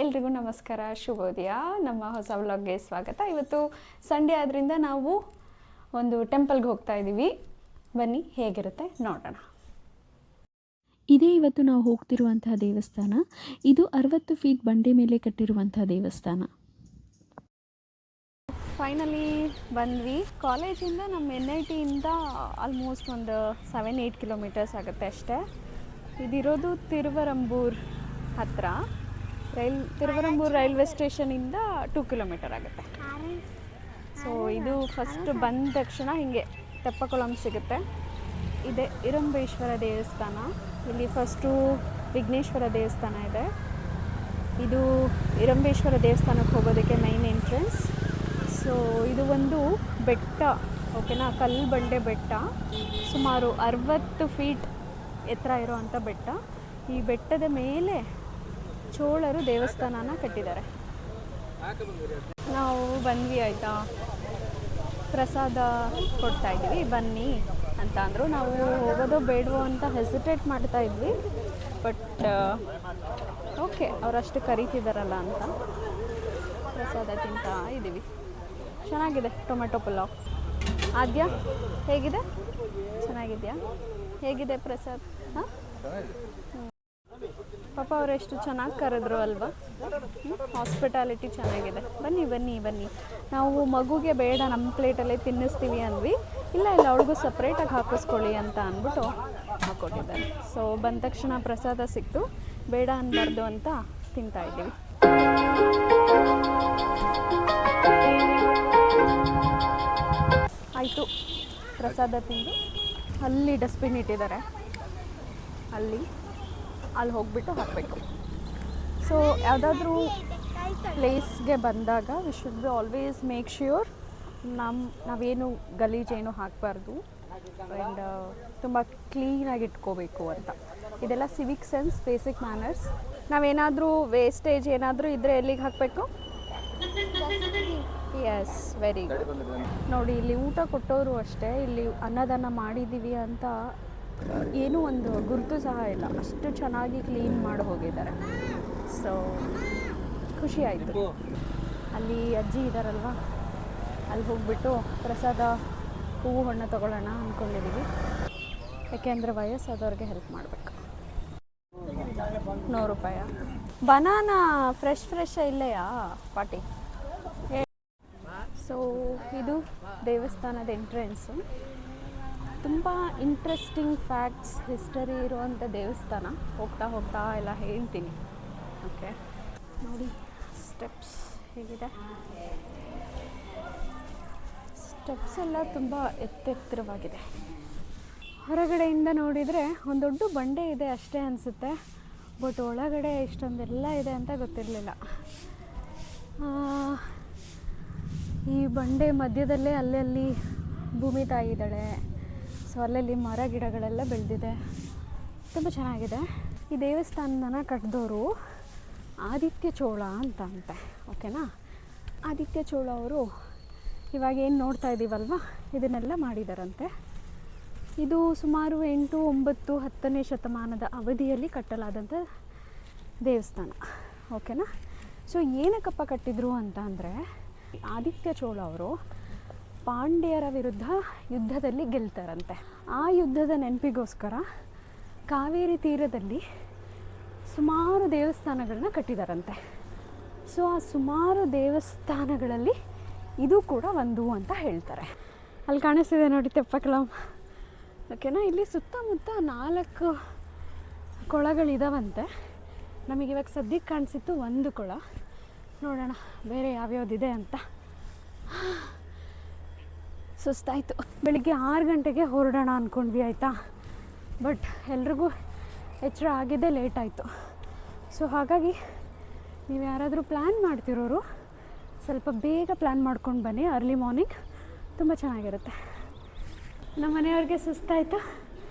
ಎಲ್ರಿಗೂ ನಮಸ್ಕಾರ, ಶುಭೋದಯ. ನಮ್ಮ ಹೊಸ ವ್ಲಾಗ್ಗೆ ಸ್ವಾಗತ. ಇವತ್ತು ಸಂಡೇ ಆದ್ದರಿಂದ ನಾವು ಒಂದು ಟೆಂಪಲ್ಗೆ ಹೋಗ್ತಾ ಇದ್ದೀವಿ. ಬನ್ನಿ ಹೇಗಿರುತ್ತೆ ನೋಡೋಣ. ಇದೇ ಇವತ್ತು ನಾವು ಹೋಗ್ತಿರುವಂತಹ ದೇವಸ್ಥಾನ. ಇದು 60 ಫೀಟ್ ಬಂಡೆ ಮೇಲೆ ಕಟ್ಟಿರುವಂತಹ ದೇವಸ್ಥಾನ. ಫೈನಲಿ ಬಂದ್ವಿ. ಕಾಲೇಜಿಂದ ನಮ್ಮ NITಯಿಂದ ಆಲ್ಮೋಸ್ಟ್ ಒಂದು 7-8 ಕಿಲೋಮೀಟರ್ಸ್ ಆಗುತ್ತೆ ಅಷ್ಟೇ. ಇದಿರೋದು ತಿರುವರಂಬೂರ್ ಹತ್ತಿರ. ತಿರುವರಂಬೂರ್ ರೈಲ್ವೆ ಸ್ಟೇಷನಿಂದ 2 ಕಿಲೋಮೀಟರ್ ಆಗುತ್ತೆ. ಸೊ ಇದು ಫಸ್ಟ್ ಬಂದ ತಕ್ಷಣ ಹೀಗೆ ತೆಪ್ಪಕೊಳಂ ಸಿಗುತ್ತೆ. ಇದೆ ಇರಂಬೇಶ್ವರ ದೇವಸ್ಥಾನ. ಇಲ್ಲಿ ಫಸ್ಟು ವಿಘ್ನೇಶ್ವರ ದೇವಸ್ಥಾನ ಇದೆ. ಇದು ಇರಂಬೇಶ್ವರ ದೇವಸ್ಥಾನಕ್ಕೆ ಹೋಗೋದಕ್ಕೆ ಮೈನ್ ಎಂಟ್ರೆನ್ಸ್. ಸೊ ಇದು ಒಂದು ಬೆಟ್ಟ, ಓಕೆನಾ, ಕಲ್ಲು ಬಂಡೆ ಬೆಟ್ಟ. ಸುಮಾರು 60 ಫೀಟ್ ಎತ್ತರ ಇರೋವಂಥ ಬೆಟ್ಟ. ಈ ಬೆಟ್ಟದ ಮೇಲೆ ಚೋಳರು ದೇವಸ್ಥಾನನ ಕಟ್ಟಿದ್ದಾರೆ. ನಾವು ಬಂದ್ವಿ ಆಯಿತಾ, ಪ್ರಸಾದ ಕೊಡ್ತಾ ಇದ್ವಿ ಬನ್ನಿ ಅಂತ ಅಂದರು. ನಾವು ಹೋಗೋದೋ ಬೇಡವೋ ಅಂತ ಹೆಸಿಟೇಟ್ ಮಾಡ್ತಾ ಇದ್ವಿ. ಬಟ್ ಓಕೆ, ಅವರಷ್ಟು ಕರೀತಿದ್ದಾರಲ್ಲ ಅಂತ ಪ್ರಸಾದ ತಿಂತಾ ಇದ್ದೀವಿ. ಚೆನ್ನಾಗಿದೆ ಟೊಮೆಟೊ ಪಲಾವ್. ಆದ್ಯ ಹೇಗಿದೆ? ಚೆನ್ನಾಗಿದೆಯಾ? ಹೇಗಿದೆ ಪ್ರಸಾದ್? ಹಾಂ, ಪಾಪ ಅವರು ಎಷ್ಟು ಚೆನ್ನಾಗಿ ಕರೆದ್ರು ಅಲ್ವಾ. ಹಾಸ್ಪಿಟಾಲಿಟಿ ಚೆನ್ನಾಗಿದೆ. ಬನ್ನಿ ಬನ್ನಿ ಬನ್ನಿ. ನಾವು ಮಗುಗೆ ಬೇಡ ನಮ್ಮ ಪ್ಲೇಟಲ್ಲೇ ತಿನ್ನಿಸ್ತೀವಿ ಅಂದ್ವಿ. ಇಲ್ಲ ಅವಳಿಗೂ ಸಪ್ರೇಟಾಗಿ ಹಾಕಿಸ್ಕೊಳ್ಳಿ ಅಂತ ಅಂದ್ಬಿಟ್ಟು ಹಾಕ್ಕೊಟ್ಟಿದ್ದಾರೆ. ಸೊ ಬಂದ ತಕ್ಷಣ ಪ್ರಸಾದ ಸಿಕ್ತು, ಬೇಡ ಅನ್ನಬಾರ್ದು ಅಂತ ತಿಂತಾ ಇದ್ದೀವಿ. ಆಯಿತು, ಪ್ರಸಾದ ತಿಂದು ಅಲ್ಲಿ ಡಸ್ಟ್ಬಿನ್ ಇಟ್ಟಿದ್ದಾರೆ, ಅಲ್ಲಿ ಹೋಗಿಬಿಟ್ಟು ಹಾಕಬೇಕು. ಸೊ ಯಾವುದಾದ್ರೂ ಪ್ಲೇಸ್ಗೆ ಬಂದಾಗ we should be always make sure ನಾವೇನು ಗಲೀಜೇನು ಹಾಕಬಾರ್ದು ಆ್ಯಂಡ್ ತುಂಬ ಕ್ಲೀನಾಗಿ ಇಟ್ಕೋಬೇಕು ಅಂತ. ಇದೆಲ್ಲ ಸಿವಿಕ್ ಸೆನ್ಸ್, ಬೇಸಿಕ್ ಮ್ಯಾನರ್ಸ್. ನಾವೇನಾದರೂ ವೇಸ್ಟೇಜ್ ಏನಾದರೂ ಇದ್ದರೆ ಎಲ್ಲಿಗೆ ಹಾಕಬೇಕು? Yes, very good. ನೋಡಿ, ಇಲ್ಲಿ ಊಟ ಕೊಟ್ಟವರು ಅಷ್ಟೇ, ಇಲ್ಲಿ ಅನ್ನದಾನ ಮಾಡಿದ್ದೀವಿ ಅಂತ ಏನೂ ಒಂದು ಗುರುತು ಸಹ ಇಲ್ಲ. ಅಷ್ಟು ಚೆನ್ನಾಗಿ ಕ್ಲೀನ್ ಮಾಡಿ ಹೋಗಿದ್ದಾರೆ. ಸೊ ಖುಷಿ ಆಯಿತು. ಅಲ್ಲಿ ಅಜ್ಜಿ ಇದ್ದಾರಲ್ವ, ಅಲ್ಲಿ ಹೋಗಿಬಿಟ್ಟು ಪ್ರಸಾದ ಹೂವು ಹಣ್ಣು ತೊಗೊಳ್ಳೋಣ ಅಂದ್ಕೊಂಡಿದ್ದೀವಿ. ಯಾಕೆಂದರೆ ವಯಸ್ಸಾದವ್ರಿಗೆ ಹೆಲ್ಪ್ ಮಾಡಬೇಕು. 100 ರೂಪಾಯಿ. ಬನಾನಾ ಫ್ರೆಶ್ ಇಲ್ಲೆಯಾ ಪಾಟಿ? ಸೊ ಇದು ದೇವಸ್ಥಾನದ ಎಂಟ್ರೆನ್ಸು. ತುಂಬ ಇಂಟ್ರೆಸ್ಟಿಂಗ್ ಫ್ಯಾಕ್ಟ್ಸ್, ಹಿಸ್ಟರಿ ಇರುವಂಥ ದೇವಸ್ಥಾನ. ಹೋಗ್ತಾ ಎಲ್ಲ ಹೇಳ್ತೀನಿ. ಓಕೆ, ನೋಡಿ ಸ್ಟೆಪ್ಸ್ ಹೇಗಿದೆ. ಸ್ಟೆಪ್ಸ್ ಎಲ್ಲ ತುಂಬ ಎತ್ತೆತ್ತರವಾಗಿದೆ. ಹೊರಗಡೆಯಿಂದ ನೋಡಿದರೆ ಒಂದು ದೊಡ್ಡ ಬಂಡೆ ಇದೆ ಅಷ್ಟೇ ಅನಿಸುತ್ತೆ. ಬಟ್ ಒಳಗಡೆ ಇಷ್ಟೊಂದೆಲ್ಲ ಇದೆ ಅಂತ ಗೊತ್ತಿರಲಿಲ್ಲ. ಈ ಬಂಡೆ ಮಧ್ಯದಲ್ಲೇ ಅಲ್ಲಲ್ಲಿ ಭೂಮಿ ತಾಯಿ ಇದ್ದಾಳೆ. ಸೊ ಅಲ್ಲಲ್ಲಿ ಮರ ಗಿಡಗಳೆಲ್ಲ ಬೆಳೆದಿದೆ, ತುಂಬ ಚೆನ್ನಾಗಿದೆ. ಈ ದೇವಸ್ಥಾನನ ಕಟ್ಟಿದವರು ಆದಿತ್ಯ ಚೋಳ ಅಂತ ಅಂತೆ, ಓಕೆನಾ. ಆದಿತ್ಯ ಚೋಳ ಅವರು ಇವಾಗ ಏನು ನೋಡ್ತಾ ಇದ್ದೀವಲ್ವ, ಇದನ್ನೆಲ್ಲ ಮಾಡಿದಾರಂತೆ. ಇದು ಸುಮಾರು 8, 9, 10ನೇ ಶತಮಾನದ ಅವಧಿಯಲ್ಲಿ ಕಟ್ಟಲಾದಂಥ ದೇವಸ್ಥಾನ, ಓಕೆನಾ. ಸೊ ಏನಕ್ಕಪ್ಪ ಕಟ್ಟಿದ್ರು ಅಂತ ಅಂದರೆ, ಆದಿತ್ಯ ಚೋಳ ಅವರು ಪಾಂಡ್ಯರ ವಿರುದ್ಧ ಯುದ್ಧದಲ್ಲಿ ಗೆಲ್ತಾರಂತೆ. ಆ ಯುದ್ಧದ ನೆನಪಿಗೋಸ್ಕರ ಕಾವೇರಿ ತೀರದಲ್ಲಿ ಸುಮಾರು ದೇವಸ್ಥಾನಗಳನ್ನ ಕಟ್ಟಿದಾರಂತೆ. ಸೊ ಆ ಸುಮಾರು ದೇವಸ್ಥಾನಗಳಲ್ಲಿ ಇದು ಕೂಡ ಒಂದು ಅಂತ ಹೇಳ್ತಾರೆ. ಅಲ್ಲಿ ಕಾಣಿಸ್ತಿದೆ ನೋಡಿ ತೆಪ್ಪಕೊಳಂ, ಓಕೆನಾ. ಇಲ್ಲಿ ಸುತ್ತಮುತ್ತ 4 ಕೊಳಗಳಿದಾವಂತೆ. ನಮಗಿವಾಗ ಸದ್ಯಕ್ಕೆ ಕಾಣಿಸಿತ್ತು ಒಂದು ಕೊಳ. ನೋಡೋಣ ಬೇರೆ ಯಾವ್ಯಾವುದಿದೆ ಅಂತ. ಸುಸ್ತಾಯಿತು. ಬೆಳಿಗ್ಗೆ 6 ಗಂಟೆಗೆ ಹೊರಡೋಣ ಅಂದ್ಕೊಂಡ್ವಿ ಆಯಿತಾ. ಬಟ್ ಎಲ್ರಿಗೂ ಎಚ್ಚರ ಆಗಿದ್ದೇ ಲೇಟ್ ಆಯಿತು. ಸೊ ಹಾಗಾಗಿ ನೀವು ಯಾರಾದರೂ ಪ್ಲ್ಯಾನ್ ಮಾಡ್ತಿರೋರು ಸ್ವಲ್ಪ ಬೇಗ ಪ್ಲ್ಯಾನ್ ಮಾಡ್ಕೊಂಡು ಬನ್ನಿ. ಅರ್ಲಿ ಮಾರ್ನಿಂಗ್ ತುಂಬ ಚೆನ್ನಾಗಿರುತ್ತೆ. ನಮ್ಮ ಮನೆಯವ್ರಿಗೆ ಸುಸ್ತಾಯಿತು,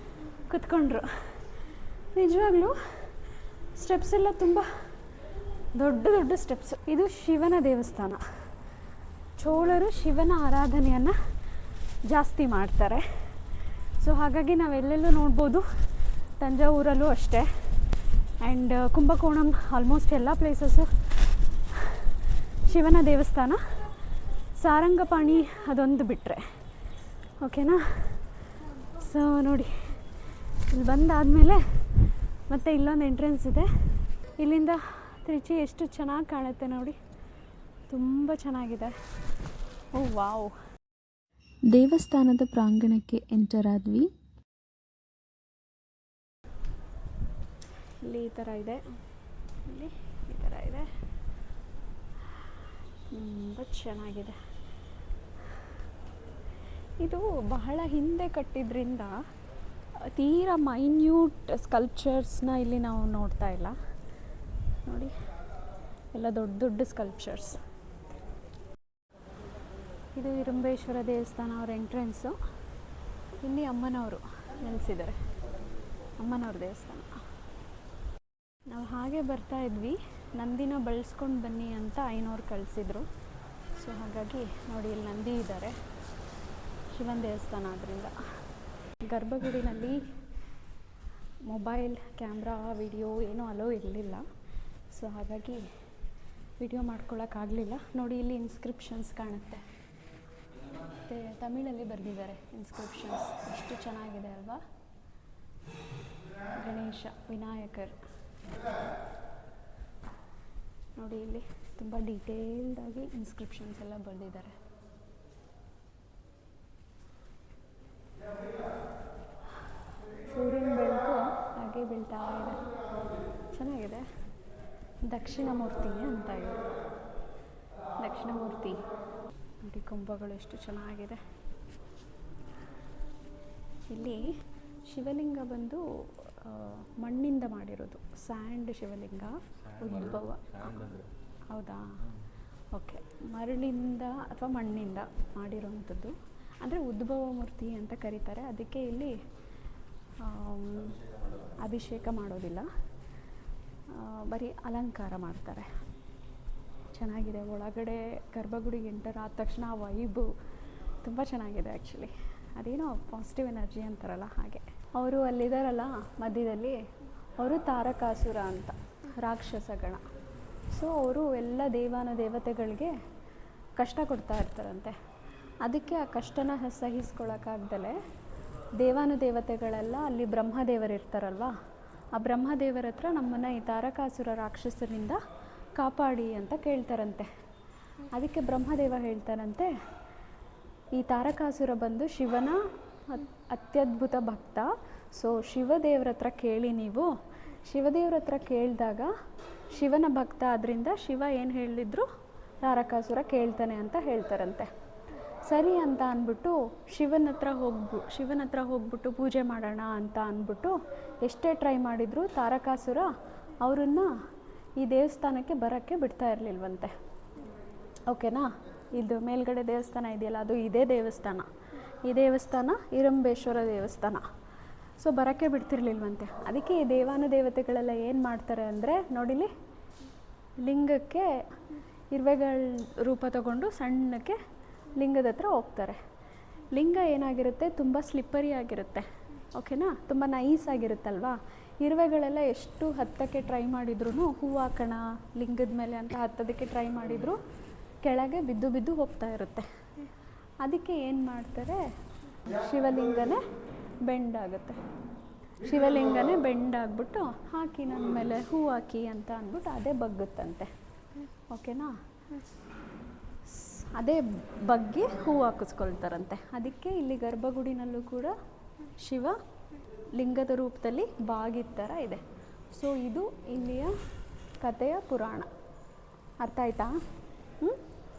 ಕೂತ್ಕೊಂಡ್ರು. ನಿಜವಾಗ್ಲೂ ಸ್ಟೆಪ್ಸ್ ಎಲ್ಲ ತುಂಬ ದೊಡ್ಡ ಸ್ಟೆಪ್ಸ್. ಇದು ಶಿವನ ದೇವಸ್ಥಾನ. ಚೋಳರು ಶಿವನ ಆರಾಧನೆಯನ್ನು ಜಾಸ್ತಿ ಮಾಡ್ತಾರೆ. ಸೊ ಹಾಗಾಗಿ ನಾವೆಲ್ಲೆಲ್ಲೂ ನೋಡ್ಬೋದು. ತಂಜಾವೂರಲ್ಲೂ ಅಷ್ಟೇ ಆ್ಯಂಡ್ ಕುಂಭಕೋಣಂ ಆಲ್ಮೋಸ್ಟ್ ಎಲ್ಲ ಪ್ಲೇಸಸ್ಸು ಶಿವನ ದೇವಸ್ಥಾನ. ಸಾರಂಗಪಾಣಿ ಅದೊಂದು ಬಿಟ್ಟರೆ ಓಕೆನಾ. ಸೊ ನೋಡಿ, ಇಲ್ಲಿ ಬಂದಾದಮೇಲೆ ಮತ್ತೆ ಇಲ್ಲೊಂದು ಎಂಟ್ರೆನ್ಸ್ ಇದೆ. ಇಲ್ಲಿಂದ ತ್ರಿಚಿ ಎಷ್ಟು ಚೆನ್ನಾಗಿ ಕಾಣುತ್ತೆ ನೋಡಿ, ತುಂಬ ಚೆನ್ನಾಗಿದೆ. ಓ ವಾವ್. ದೇವಸ್ಥಾನದ ಪ್ರಾಂಗಣಕ್ಕೆ ಎಂಟರ್ ಆದ್ವಿ. ಇಲ್ಲಿ ಈ ಥರ ಇದೆ, ಇಲ್ಲಿ ಈ ಥರ ಇದೆ, ತುಂಬ ಚೆನ್ನಾಗಿದೆ. ಇದು ಬಹಳ ಹಿಂದೆ ಕಟ್ಟಿದ್ರಿಂದ ತೀರಾ ಮೈನ್ಯೂಟ್ ಸ್ಕಲ್ಪ್ಚರ್ಸ್ನ ಇಲ್ಲಿ ನಾವು ನೋಡ್ತಾ ಇಲ್ಲ ನೋಡಿ, ಎಲ್ಲ ದೊಡ್ಡ ದೊಡ್ಡ ಸ್ಕಲ್ಪ್ಚರ್ಸ್. ಇದು ಇರುಂಬೇಶ್ವರ ದೇವಸ್ಥಾನ ಅವರ ಎಂಟ್ರೆನ್ಸು. ಇಲ್ಲಿ ಅಮ್ಮನವರು ನೆಲೆಸಿದ್ದಾರೆ, ಅಮ್ಮನವ್ರ ದೇವಸ್ಥಾನ. ನಾವು ಹಾಗೆ ಬರ್ತಾ ಇದ್ವಿ, ನಂದಿನ ಬಳಸ್ಕೊಂಡು ಬನ್ನಿ ಅಂತ ಐನೋರು ಕಳಿಸಿದ್ರು. ಸೊ ಹಾಗಾಗಿ ನೋಡಿ, ಇಲ್ಲಿ ನಂದಿ ಇದ್ದಾರೆ, ಶಿವನ ದೇವಸ್ಥಾನ ಆದ್ದರಿಂದ. ಗರ್ಭಗುಡಿನಲ್ಲಿ ಮೊಬೈಲ್ ಕ್ಯಾಮ್ರಾ ವಿಡಿಯೋ ಏನೂ ಅಲೋ ಇರಲಿಲ್ಲ. ಸೊ ಹಾಗಾಗಿ ವಿಡಿಯೋ ಮಾಡ್ಕೊಳ್ಳೋಕ್ಕಾಗಲಿಲ್ಲ. ನೋಡಿ, ಇಲ್ಲಿ ಇನ್ಸ್ಕ್ರಿಪ್ಷನ್ಸ್ ಕಾಣುತ್ತೆ, ಮತ್ತು ತಮಿಳಲ್ಲಿ ಬರೆದಿದ್ದಾರೆ ಇನ್ಸ್ಕ್ರಿಪ್ಷನ್ಸ್. ಎಷ್ಟು ಚೆನ್ನಾಗಿದೆ ಅಲ್ವಾ. ಗಣೇಶ, ವಿನಾಯಕರ್ ನೋಡಿ, ಇಲ್ಲಿ ತುಂಬ ಡೀಟೇಲ್ಡಾಗಿ ಇನ್ಸ್ಕ್ರಿಪ್ಷನ್ಸ್ ಎಲ್ಲ ಬರೆದಿದ್ದಾರೆ. ಸೂರ್ಯನ ಬೆಳಕು ಹಾಗೆ ಬೀಳ್ತಾ ಇದೆ, ಚೆನ್ನಾಗಿದೆ. ದಕ್ಷಿಣ ಮೂರ್ತಿ ಅಂತ ಇದೆ, ದಕ್ಷಿಣ ಮೂರ್ತಿ ನೋಡಿ. ಕುಂಭಗಳು ಎಷ್ಟು ಚೆನ್ನಾಗಿದೆ. ಇಲ್ಲಿ ಶಿವಲಿಂಗ ಬಂದು ಮಣ್ಣಿಂದ ಮಾಡಿರೋದು, ಸ್ಯಾಂಡ್ ಶಿವಲಿಂಗ. ಉದ್ಭವ ಹೌದಾ, ಓಕೆ. ಮರಳಿಂದ ಅಥವಾ ಮಣ್ಣಿಂದ ಮಾಡಿರೋವಂಥದ್ದು, ಅಂದರೆ ಉದ್ಭವ ಮೂರ್ತಿ ಅಂತ ಕರೀತಾರೆ. ಅದಕ್ಕೆ ಇಲ್ಲಿ ಅಭಿಷೇಕ ಮಾಡೋದಿಲ್ಲ, ಬರೀ ಅಲಂಕಾರ ಮಾಡ್ತಾರೆ. ಚೆನ್ನಾಗಿದೆ. ಒಳಗಡೆ ಗರ್ಭಗುಡಿಗೆ ಎಂಟರ್ ಆದ ತಕ್ಷಣ ಆ ವೈಬು ತುಂಬ ಚೆನ್ನಾಗಿದೆ ಆ್ಯಕ್ಚುಲಿ. ಅದೇನೋ ಪಾಸಿಟಿವ್ ಎನರ್ಜಿ ಅಂತಾರಲ್ಲ ಹಾಗೆ. ಅವರು ಅಲ್ಲಿದ್ದಾರಲ್ಲ ಮಧ್ಯದಲ್ಲಿ, ಅವರು ತಾರಕಾಸುರ ಅಂತ ರಾಕ್ಷಸ ಗಣ. ಸೊ ಅವರು ಎಲ್ಲ ದೇವಾನ ದೇವತೆಗಳಿಗೆ ಕಷ್ಟ ಕೊಡ್ತಾ ಇರ್ತಾರಂತೆ. ಅದಕ್ಕೆ ಆ ಕಷ್ಟನ ಸಹಿಸ್ಕೊಳ್ಳೋಕ್ಕಾಗ್ದಲೆ ದೇವಾನುದೇವತೆಗಳೆಲ್ಲ ಅಲ್ಲಿ ಬ್ರಹ್ಮದೇವರು ಇರ್ತಾರಲ್ವ, ಆ ಬ್ರಹ್ಮದೇವರ ಹತ್ರ ನಮ್ಮನ್ನು ಈ ತಾರಕಾಸುರ ರಾಕ್ಷಸನಿಂದ ಕಾಪಾಡಿ ಅಂತ ಕೇಳ್ತಾರಂತೆ. ಅದಕ್ಕೆ ಬ್ರಹ್ಮದೇವ ಹೇಳ್ತಾರಂತೆ, ಈ ತಾರಕಾಸುರ ಬಂದು ಶಿವನ ಅತ್ಯದ್ಭುತ ಭಕ್ತ. ಸೊ ಶಿವದೇವ್ರ ಹತ್ರ ಕೇಳಿ ನೀವು. ಶಿವದೇವ್ರ ಹತ್ರ ಕೇಳಿದಾಗ ಶಿವನ ಭಕ್ತ ಆದ್ದರಿಂದ ಶಿವ ಏನು ಹೇಳಿದ್ರು ತಾರಕಾಸುರ ಕೇಳ್ತಾನೆ ಅಂತ ಹೇಳ್ತಾರಂತೆ. ಸರಿ ಅಂತ ಅಂದ್ಬಿಟ್ಟು ಶಿವನ ಹತ್ರ ಹೋಗ್ಬಿಟ್ಟು ಪೂಜೆ ಮಾಡೋಣ ಅಂತ ಅಂದ್ಬಿಟ್ಟು ಎಷ್ಟೇ ಟ್ರೈ ಮಾಡಿದ್ರು ತಾರಕಾಸುರ ಅವರನ್ನು ಈ ದೇವಸ್ಥಾನಕ್ಕೆ ಬರೋಕ್ಕೆ ಬಿಡ್ತಾ ಇರಲಿಲ್ವಂತೆ. ಓಕೆನಾ. ಇದು ಮೇಲ್ಗಡೆ ದೇವಸ್ಥಾನ ಇದೆಯಲ್ಲ, ಅದು ಇದೇ ದೇವಸ್ಥಾನ. ಈ ದೇವಸ್ಥಾನ ಇರುಂಬೇಶ್ವರ ದೇವಸ್ಥಾನ. ಸೊ ಬರೋಕ್ಕೆ ಬಿಡ್ತಿರ್ಲಿಲ್ವಂತೆ. ಅದಕ್ಕೆ ಈ ದೇವಾನುದೇವತೆಗಳೆಲ್ಲ ಏನು ಮಾಡ್ತಾರೆ ಅಂದರೆ, ನೋಡಿಲಿ ಲಿಂಗಕ್ಕೆ ಇರುವೆಗಳ ರೂಪ ತಗೊಂಡು ಸಣ್ಣಕ್ಕೆ ಲಿಂಗದ ಹತ್ರ ಹೋಗ್ತಾರೆ. ಲಿಂಗ ಏನಾಗಿರುತ್ತೆ, ತುಂಬ ಸ್ಲಿಪ್ಪರಿ ಆಗಿರುತ್ತೆ. ಓಕೆನಾ, ತುಂಬ ನೈಸ್ ಆಗಿರುತ್ತಲ್ವಾ. ಇರುವೆಗಳೆಲ್ಲ ಎಷ್ಟು ಹತ್ತಕ್ಕೆ ಟ್ರೈ ಮಾಡಿದ್ರು, ಹೂವು ಹಾಕೋಣ ಲಿಂಗದ ಮೇಲೆ ಅಂತ ಹತ್ತೋದಕ್ಕೆ ಟ್ರೈ ಮಾಡಿದ್ರು, ಕೆಳಗೆ ಬಿದ್ದು ಬಿದ್ದು ಹೋಗ್ತಾ ಇರುತ್ತೆ. ಅದಕ್ಕೆ ಏನು ಮಾಡ್ತಾರೆ, ಶಿವಲಿಂಗನೇ ಬೆಂಡಾಗುತ್ತೆ. ಶಿವಲಿಂಗನೇ ಬೆಂಡಾಗ್ಬಿಟ್ಟು ಹಾಕಿ ನನ್ನ ಮೇಲೆ ಹೂ ಹಾಕಿ ಅಂತ ಅಂದ್ಬಿಟ್ಟು ಅದೇ ಬಗ್ಗುತ್ತಂತೆ. ಓಕೆನಾ, ಅದೇ ಬಗ್ಗೆ ಹೂ ಹಾಕಿಸ್ಕೊಳ್ತಾರಂತೆ. ಅದಕ್ಕೆ ಇಲ್ಲಿ ಗರ್ಭಗುಡಿನಲ್ಲೂ ಕೂಡ ಶಿವ ಲಿಂಗದ ರೂಪದಲ್ಲಿ ಬಾಗಿದ ಥರ ಇದೆ. ಸೊ ಇದು ಇಲ್ಲಿಯ ಕಥೆಯ ಪುರಾಣ. ಅರ್ಥ ಆಯ್ತಾ?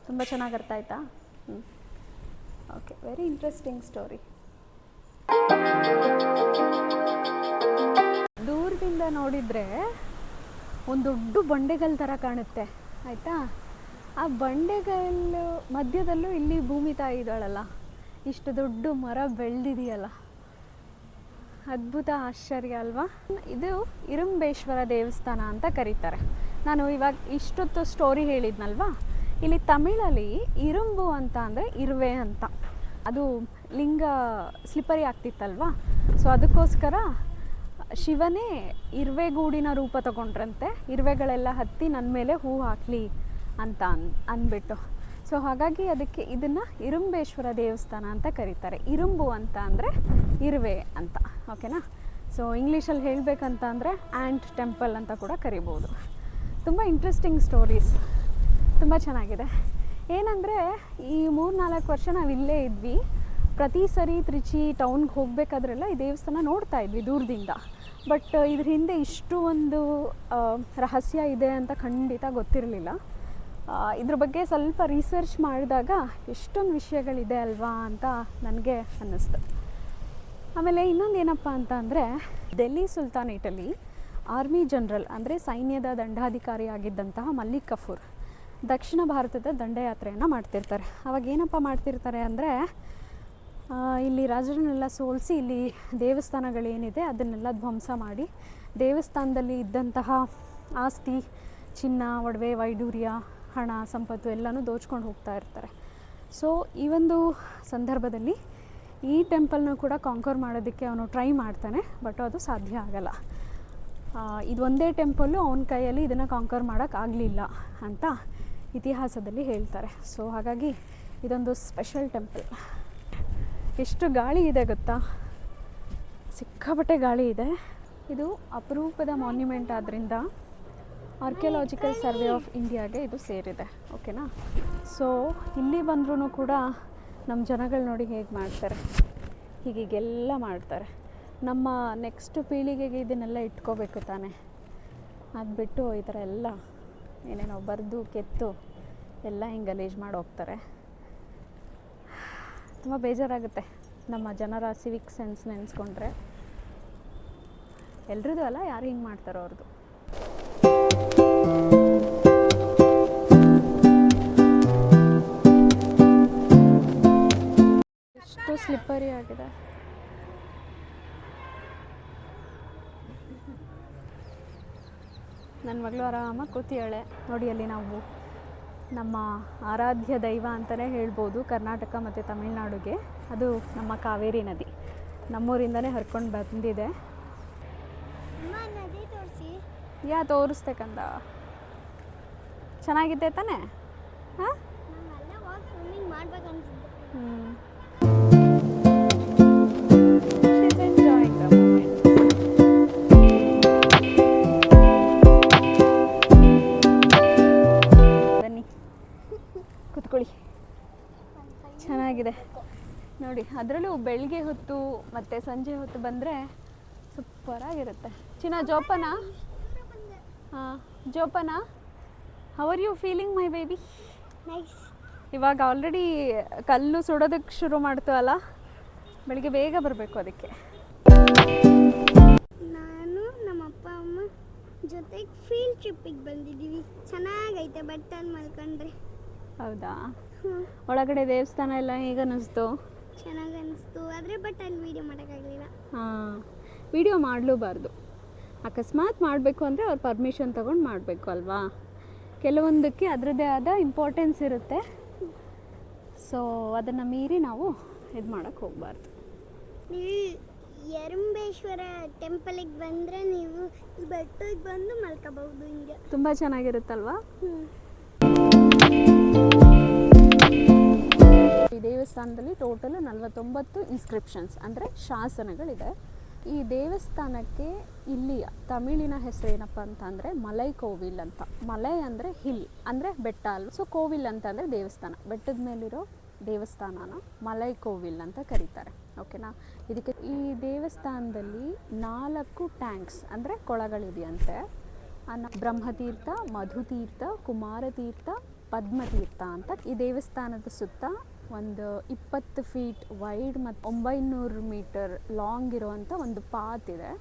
ತುಂಬ ಚೆನ್ನಾಗಿ ಅರ್ಥ ಆಯ್ತಾ? Okay, very interesting story. ದೂರದಿಂದ ನೋಡಿದರೆ ಒಂದು ದೊಡ್ಡ ಬಂಡೆಗಲ್ ಥರ ಕಾಣುತ್ತೆ, ಆಯಿತಾ? ಆ ಬಂಡೆಗಲ್ಲು ಮಧ್ಯದಲ್ಲೂ ಇಲ್ಲಿ ಭೂಮಿ ತಾಯಿ ಇದ್ದಾಳಲ್ಲ, ಇಷ್ಟು ದೊಡ್ಡ ಮರ ಬೆಳೆದಿದೆಯಲ್ಲ, ಅದ್ಭುತ, ಆಶ್ಚರ್ಯ ಅಲ್ವಾ? ಇದು ಇರುಂಬೇಶ್ವರ ದೇವಸ್ಥಾನ ಅಂತ ಕರೀತಾರೆ. ನಾನು ಇವಾಗ ಇಷ್ಟೊತ್ತು ಸ್ಟೋರಿ ಹೇಳಿದ್ನಲ್ವಾ, ಇಲ್ಲಿ ತಮಿಳಲ್ಲಿ ಇರುಂಬು ಅಂತ ಅಂದರೆ ಇರುವೆ ಅಂತ. ಅದು ಲಿಂಗ ಸ್ಲಿಪ್ಪರಿ ಆಗ್ತಿತ್ತಲ್ವಾ, ಸೊ ಅದಕ್ಕೋಸ್ಕರ ಶಿವನೇ ಇರುವೆಗೂಡಿನ ರೂಪ ತಗೊಂಡ್ರಂತೆ, ಇರುವೆಗಳೆಲ್ಲ ಹತ್ತಿ ನನ್ನ ಮೇಲೆ ಹೂ ಹಾಕಲಿ ಅಂತ ಅಂದ್ಬಿಟ್ಟು. ಸೊ ಹಾಗಾಗಿ ಅದಕ್ಕೆ ಇದನ್ನು ಇರುಂಬೇಶ್ವರ ದೇವಸ್ಥಾನ ಅಂತ ಕರೀತಾರೆ. ಇರುಂಬು ಅಂತ ಅಂದರೆ ಇರುವೆ ಅಂತ, ಓಕೆನಾ. ಸೊ ಇಂಗ್ಲೀಷಲ್ಲಿ ಹೇಳಬೇಕಂತ ಅಂದರೆ ಆ್ಯಂಟ್ ಟೆಂಪಲ್ ಅಂತ ಕೂಡ ಕರಿಬೋದು. ತುಂಬ ಇಂಟ್ರೆಸ್ಟಿಂಗ್ ಸ್ಟೋರೀಸ್, ತುಂಬ ಚೆನ್ನಾಗಿದೆ. ಏನಂದರೆ ಈ 3-4 ವರ್ಷ ನಾವು ಇಲ್ಲೇ ಇದ್ವಿ. ಪ್ರತಿ ಸರಿ ತ್ರಿಚಿ ಟೌನ್ಗೆ ಹೋಗಬೇಕಾದ್ರೆಲ್ಲ ಈ ದೇವಸ್ಥಾನ ನೋಡ್ತಾ ಇದ್ವಿ ದೂರದಿಂದ. ಬಟ್ ಇದ್ರ ಹಿಂದೆ ಇಷ್ಟು ಒಂದು ರಹಸ್ಯ ಇದೆ ಅಂತ ಖಂಡಿತ ಗೊತ್ತಿರಲಿಲ್ಲ. ಇದ್ರ ಬಗ್ಗೆ ಸ್ವಲ್ಪ ರಿಸರ್ಚ್ ಮಾಡಿದಾಗ ಎಷ್ಟೊಂದು ವಿಷಯಗಳಿದೆ ಅಲ್ವಾ ಅಂತ ನನಗೆ ಅನ್ನಿಸ್ತು. ಆಮೇಲೆ ಇನ್ನೊಂದು ಏನಪ್ಪ ಅಂತ ಅಂದರೆ, ಡೆಲ್ಲಿ ಸುಲ್ತಾನೇಟಲ್ಲಿ ಆರ್ಮಿ ಜನರಲ್ ಅಂದರೆ ಸೈನ್ಯದ ದಂಡಾಧಿಕಾರಿ ಆಗಿದ್ದಂತಹ ಮಲ್ಲಿಕ್ ಕಫೂರ್ ದಕ್ಷಿಣ ಭಾರತದ ದಂಡಯಾತ್ರೆಯನ್ನು ಮಾಡ್ತಿರ್ತಾರೆ. ಅವಾಗ ಏನಪ್ಪ ಮಾಡ್ತಿರ್ತಾರೆ ಅಂದರೆ, ಇಲ್ಲಿ ರಾಜರನ್ನೆಲ್ಲ ಸೋಲಿಸಿ ಇಲ್ಲಿ ದೇವಸ್ಥಾನಗಳೇನಿದೆ ಅದನ್ನೆಲ್ಲ ಧ್ವಂಸ ಮಾಡಿ ದೇವಸ್ಥಾನದಲ್ಲಿ ಇದ್ದಂತಹ ಆಸ್ತಿ, ಚಿನ್ನ, ಒಡವೆ, ವೈಡೂರ್ಯ, ಹಣ, ಸಂಪತ್ತು ಎಲ್ಲನೂ ದೋಚ್ಕೊಂಡು ಹೋಗ್ತಾ ಇರ್ತಾರೆ. ಸೊ ಈ ಒಂದು ಸಂದರ್ಭದಲ್ಲಿ ಈ ಟೆಂಪಲ್ನ ಕೂಡ ಕಾಂಕರ್ ಮಾಡೋದಕ್ಕೆ ಅವನು ಟ್ರೈ ಮಾಡ್ತಾನೆ, ಬಟ್ ಅದು ಸಾಧ್ಯ ಆಗಲ್ಲ. ಇದು ಒಂದೇ ಟೆಂಪಲ್ಲು ಅವನ ಕೈಯಲ್ಲಿ ಇದನ್ನು ಕಾಂಕರ್ ಮಾಡೋಕ್ಕಾಗಲಿಲ್ಲ ಅಂತ ಇತಿಹಾಸದಲ್ಲಿ ಹೇಳ್ತಾರೆ. ಸೊ ಹಾಗಾಗಿ ಇದೊಂದು ಸ್ಪೆಷಲ್ ಟೆಂಪಲ್. ಎಷ್ಟು ಗಾಳಿ ಇದೆ ಗೊತ್ತಾ, ಸಿಕ್ಕಾಪಟ್ಟೆ ಗಾಳಿ ಇದೆ. ಇದು ಅಪರೂಪದ ಮಾನ್ಯುಮೆಂಟ್ ಆದ್ದರಿಂದ ಆರ್ಕಿಯಾಲಜಿಕಲ್ ಸರ್ವೆ ಆಫ್ ಇಂಡಿಯಾಗೆ ಇದು ಸೇರಿದೆ, ಓಕೆನಾ. ಸೊ ಇಲ್ಲಿ ಬಂದ್ರೂ ಕೂಡ ನಮ್ಮ ಜನಗಳು ನೋಡಿ ಹೇಗೆ ಮಾಡ್ತಾರೆ, ಹೀಗೆಲ್ಲ ಮಾಡ್ತಾರೆ. ನಮ್ಮ ನೆಕ್ಸ್ಟ್ ಪೀಳಿಗೆಗೆ ಇದನ್ನೆಲ್ಲ ಇಟ್ಕೋಬೇಕು ತಾನೆ. ಅದು ಬಿಟ್ಟು ಈ ಥರ ಎಲ್ಲ ಏನೇನೋ ಬರೆದು ಕೆತ್ತು ಎಲ್ಲ ಹಿಂಗೆ ಗಲೀಜು ಮಾಡಿ ಹೋಗ್ತಾರೆ. ತುಂಬ ಬೇಜಾರಾಗುತ್ತೆ ನಮ್ಮ ಜನರ ಸಿವಿಕ್ ಸೆನ್ಸ್ ನೆನೆಸ್ಕೊಂಡ್ರೆ. ಎಲ್ರದ್ದು ಅಲ್ಲ, ಯಾರು ಹಿಂಗೆ ಮಾಡ್ತಾರೋ ಅವ್ರದ್ದು. ಎಷ್ಟು ಸ್ಲಿಪ್ಪರಿ ಆಗಿದೆ. ನನ್ನ ಮಗಳು ಆರಾಮಾಗಿ ಕೂತಿಯಾಳೆ ನೋಡಿ. ಅಲ್ಲಿ ನಾವು ನಮ್ಮ ಆರಾಧ್ಯ ದೈವ ಅಂತಲೇ ಹೇಳ್ಬೋದು ಕರ್ನಾಟಕ ಮತ್ತು ತಮಿಳ್ನಾಡುಗೆ. ಅದು ನಮ್ಮ ಕಾವೇರಿ ನದಿ, ನಮ್ಮೂರಿಂದನೇ ಹರ್ಕೊಂಡು ಬಂದಿದೆ. ತೋರಿಸ್ತೆ ಕಂದ, ಚೆನ್ನಾಗಿದೆ ತಾನೇ? ಹಾಂ, ಬನ್ನಿ ಕೂತ್ಕೊಳ್ಳಿ, ಚೆನ್ನಾಗಿದೆ ನೋಡಿ. ಅದರಲ್ಲೂ ಬೆಳಗ್ಗೆ ಹೊತ್ತು ಮತ್ತು ಸಂಜೆ ಹೊತ್ತು ಬಂದರೆ ಸೂಪರಾಗಿರುತ್ತೆ. ಚಿನ್ನ, ಜೋಪಾನ. ಹಾಂ, ಜೋಪಾನ. How are you feeling my baby? Nice. ಇವಾಗ ಆಲ್ರೆಡಿ ಕಲ್ಲು ಸುಡೋದಕ್ಕೆ ಶುರು ಮಾಡ್ತು ಅಲ್ಲ, ಬೆಳಿಗ್ಗೆ ಬೇಗ ಬರಬೇಕು ಅದಕ್ಕೆ. ನಾನು ನಮ್ಮ ಅಪ್ಪ ಅಮ್ಮ ಜೊತೆಗೆ ಫೀಲ್ಡ್ ಟ್ರಿಪ್ಪಿಗೆ ಬಂದಿದ್ದೀವಿ. ಚೆನ್ನಾಗೈತೆ ಬಟ್ಟಲ್ಲಿ ಮಲ್ಕೊಂಡ್ರೆ. ಹೌದಾ? ಒಳಗಡೆ ದೇವಸ್ಥಾನ ಎಲ್ಲ ಹೇಗೆ ಅನ್ನಿಸ್ತು? ಚೆನ್ನಾಗಿ ಅನ್ನಿಸ್ತು, ಆದರೆ ಬಟ್ ಅಲ್ಲಿ ವೀಡಿಯೋ ಮಾಡೋಕ್ಕಾಗಲಿಲ್ಲ. ಹಾಂ, ವೀಡಿಯೋ ಮಾಡಲೂಬಾರ್ದು. ಅಕಸ್ಮಾತ್ ಮಾಡಬೇಕು ಅಂದರೆ ಅವ್ರು ಪರ್ಮಿಷನ್ ತೊಗೊಂಡು ಮಾಡಬೇಕು ಅಲ್ವಾ. ಕೆಲವೊಂದಕ್ಕೆ ಅದರದ್ದೇ ಆದ ಇಂಪಾರ್ಟೆನ್ಸ್ ಇರುತ್ತೆ. ಸೊ ಅದನ್ನು ಮೀರಿ ನಾವು ಇದು ಮಾಡೋಕ್ಕೆ ಹೋಗಬಾರ್ದು. ನೀವು ಯರುಂಬೇಶ್ವರ ಟೆಂಪಲಿಗೆ ಬಂದರೆ ನೀವು ಈ ಬೆಟ್ಟಕ್ಕೆ ಬಂದು ಮಲ್ಕೋಬಹುದು. ಹಿಂಗೆ ತುಂಬ ಚೆನ್ನಾಗಿರುತ್ತಲ್ವಾ? ಈ ದೇವಸ್ಥಾನದಲ್ಲಿ ಟೋಟಲ್ 49 ಇನ್ಸ್ಕ್ರಿಪ್ಷನ್ಸ್ ಅಂದರೆ ಶಾಸನಗಳಿದೆ. ಈ ದೇವಸ್ಥಾನಕ್ಕೆ ಇಲ್ಲಿ ತಮಿಳಿನ ಹೆಸರು ಏನಪ್ಪ ಅಂತ ಅಂದರೆ ಮಲೈ ಕೋವಿಲ್ ಅಂತ. ಮಲೈ ಅಂದರೆ ಹಿಲ್ ಅಂದರೆ ಬೆಟ್ಟ ಅಲ್ವ. ಸೊ ಕೋವಿಲ್ ಅಂತ ಅಂದರೆ ದೇವಸ್ಥಾನ, ಬೆಟ್ಟದ ಮೇಲಿರೋ ದೇವಸ್ಥಾನನ ಮಲೈ ಕೋವಿಲ್ ಅಂತ ಕರೀತಾರೆ, ಓಕೆನಾ. ಇದಕ್ಕೆ ಈ ದೇವಸ್ಥಾನದಲ್ಲಿ 4 ಟ್ಯಾಂಕ್ಸ್ ಅಂದರೆ ಕೊಳಗಳಿದೆಯಂತೆ. ಬ್ರಹ್ಮತೀರ್ಥ, ಮಧುತೀರ್ಥ, ಕುಮಾರತೀರ್ಥ, ಪದ್ಮತೀರ್ಥ ಅಂತ. ಈ ದೇವಸ್ಥಾನದ ಸುತ್ತ ಒಂದು 20 ಫೀಟ್ ವೈಡ್ ಮತ್ತು 900 ಮೀಟರ್ ಲಾಂಗ್ ಇರುವಂಥ ಒಂದು ಪಾತ್ ಇದೆ.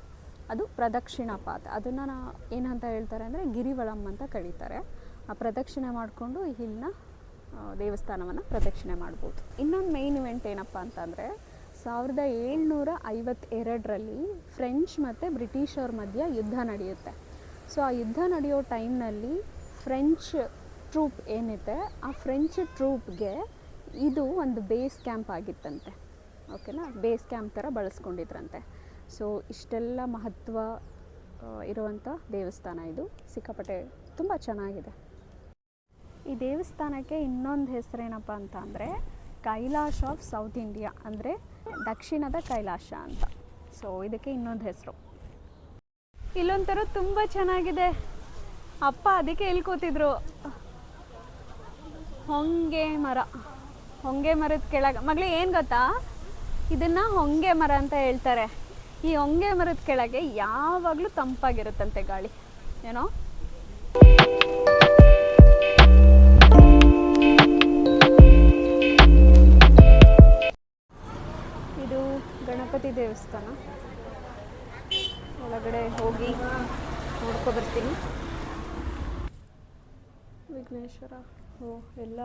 ಅದು ಪ್ರದಕ್ಷಿಣಾ ಪಾತ್. ಅದನ್ನು ಏನಂತ ಹೇಳ್ತಾರೆ ಅಂದರೆ ಗಿರಿವಳಂ ಅಂತ ಕರೀತಾರೆ. ಆ ಪ್ರದಕ್ಷಿಣೆ ಮಾಡಿಕೊಂಡು ಈ ಹಿಲ್ನ ದೇವಸ್ಥಾನವನ್ನು ಪ್ರದಕ್ಷಿಣೆ ಮಾಡ್ಬೋದು. ಇನ್ನೊಂದು ಮೇನ್ ಇವೆಂಟ್ ಏನಪ್ಪ ಅಂತಂದರೆ 1752ರಲ್ಲಿ ಫ್ರೆಂಚ್ ಮತ್ತು ಬ್ರಿಟಿಷರ ಮಧ್ಯೆ ಯುದ್ಧ ನಡೆಯುತ್ತೆ. ಸೊ ಆ ಯುದ್ಧ ನಡೆಯೋ ಟೈಮ್ನಲ್ಲಿ ಫ್ರೆಂಚ್ ಟ್ರೂಪ್ ಏನಿದೆ, ಆ ಫ್ರೆಂಚ್ ಟ್ರೂಪ್ಗೆ ಇದು ಒಂದು ಬೇಸ್ ಕ್ಯಾಂಪ್ ಆಗಿತ್ತಂತೆ, ಓಕೆನಾ. ಬೇಸ್ ಕ್ಯಾಂಪ್ ಥರ ಬಳಸ್ಕೊಂಡಿದ್ರಂತೆ. ಸೊ ಇಷ್ಟೆಲ್ಲ ಮಹತ್ವ ಇರುವಂಥ ದೇವಸ್ಥಾನ ಇದು. ಸಿಕ್ಕಾಪಟ್ಟೆ ತುಂಬ ಚೆನ್ನಾಗಿದೆ. ಈ ದೇವಸ್ಥಾನಕ್ಕೆ ಇನ್ನೊಂದು ಹೆಸರೇನಪ್ಪ ಅಂತ ಅಂದರೆ ಕೈಲಾಶ್ ಆಫ್ ಸೌತ್ ಇಂಡಿಯಾ, ಅಂದರೆ ದಕ್ಷಿಣದ ಕೈಲಾಶ ಅಂತ. ಸೊ ಇದಕ್ಕೆ ಇನ್ನೊಂದು ಹೆಸರು. ಇಲ್ಲೊಂಥರ ತುಂಬ ಚೆನ್ನಾಗಿದೆ. ಅಪ್ಪ ಅದಕ್ಕೆ ಎಲ್ಲಿ ಕೂತಿದ್ರು. ಹೊಂಗೆ ಮರದ ಕೆಳಗೆ ಮಗಳೇ ಏನು ಗೊತ್ತಾ, ಇದನ್ನು ಹೊಂಗೆ ಮರ ಅಂತ ಹೇಳ್ತಾರೆ. ಈ ಹೊಂಗೆ ಮರದ ಕೆಳಗೆ ಯಾವಾಗಲೂ ತಂಪಾಗಿರುತ್ತಂತೆ ಗಾಳಿ, ಏನೋ. ಇದು ಗಣಪತಿ ದೇವಸ್ಥಾನ. ಒಳಗಡೆ ಹೋಗಿ ನೋಡ್ಕೊಬರ್ತೀನಿ. ವಿಘ್ನೇಶ್ವರ. ಎಲ್ಲ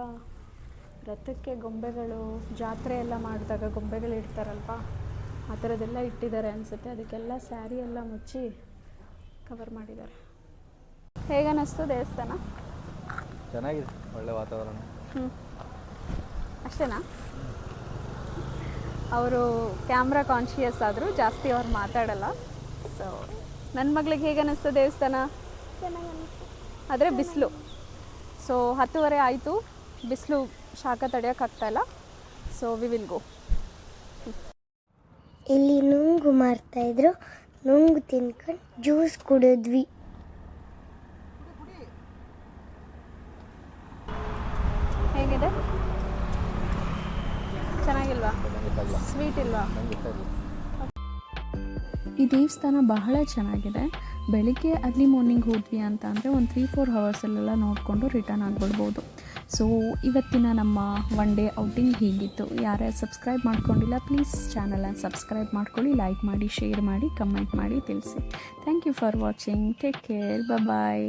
ರಥಕ್ಕೆ ಗೊಂಬೆಗಳು, ಜಾತ್ರೆ ಎಲ್ಲ ಮಾಡಿದಾಗ ಗೊಂಬೆಗಳು ಇಡ್ತಾರಲ್ವ, ಆ ಥರದ್ದೆಲ್ಲ ಇಟ್ಟಿದ್ದಾರೆ ಅನಿಸುತ್ತೆ. ಅದಕ್ಕೆಲ್ಲ ಸ್ಯಾರಿ ಎಲ್ಲ ಮುಚ್ಚಿ ಕವರ್ ಮಾಡಿದ್ದಾರೆ. ಹೇಗನ್ನಿಸ್ತು ದೇವಸ್ಥಾನ? ಚೆನ್ನಾಗಿದೆ, ಒಳ್ಳೆ ವಾತಾವರಣ. ಅಷ್ಟೇನಾ? ಅವರು ಕ್ಯಾಮ್ರಾ ಕಾನ್ಷಿಯಸ್ ಆದರೂ ಜಾಸ್ತಿ ಅವ್ರು ಮಾತಾಡಲ್ಲ. ಸೊ ನನ್ನ ಮಗಳಿಗೆ ಹೇಗನ್ನಿಸ್ತು ದೇವಸ್ಥಾನ? ಆದರೆ ಬಿಸಿಲು. ಸೊ 10:30 ಆಯಿತು, ಬಿಸಿಲು ಶಾಖ ತಡೆಯೋಕ್ಕಾಗ್ತಾಯಿಲ್ಲ. So we will go. ಇಲ್ಲಿ ನುಂಗು ಮಾರ್ತಾಯಿದ್ರು, ನುಂಗು ತಿನ್ಕೊಂಡು ಜ್ಯೂಸ್ ಕುಡಿದ್ವಿ. ಹೇಗಿದೆ? ಚೆನ್ನಾಗಿಲ್ವಾ? ಸ್ವೀಟ್ ಇಲ್ವಾ? ಈ ದೇವಸ್ಥಾನ ಬಹಳ ಚೆನ್ನಾಗಿದೆ. ಬೆಳಿಗ್ಗೆ ಅರ್ಲಿ ಮಾರ್ನಿಂಗ್ ಹೋದ್ವಿ ಅಂತ ಅಂದರೆ ಒಂದು 3-4 ಹವರ್ಸಲ್ಲೆಲ್ಲ ನೋಡಿಕೊಂಡು ರಿಟರ್ನ್ ಆಗಿಬಿಡ್ಬೋದು. ಸೊ ಇವತ್ತಿನ ನಮ್ಮ ಒನ್ ಡೇ ಔಟಿಂಗ್ ಹೀಗಿತ್ತು. ಯಾರ್ಯಾರು ಸಬ್ಸ್ಕ್ರೈಬ್ ಮಾಡ್ಕೊಂಡಿಲ್ಲ ಪ್ಲೀಸ್ ಚಾನಲನ್ನು ಸಬ್ಸ್ಕ್ರೈಬ್ ಮಾಡ್ಕೊಳ್ಳಿ, ಲೈಕ್ ಮಾಡಿ, ಶೇರ್ ಮಾಡಿ, ಕಮೆಂಟ್ ಮಾಡಿ ತಿಳಿಸಿ. Thank you for watching. Take care. Bye.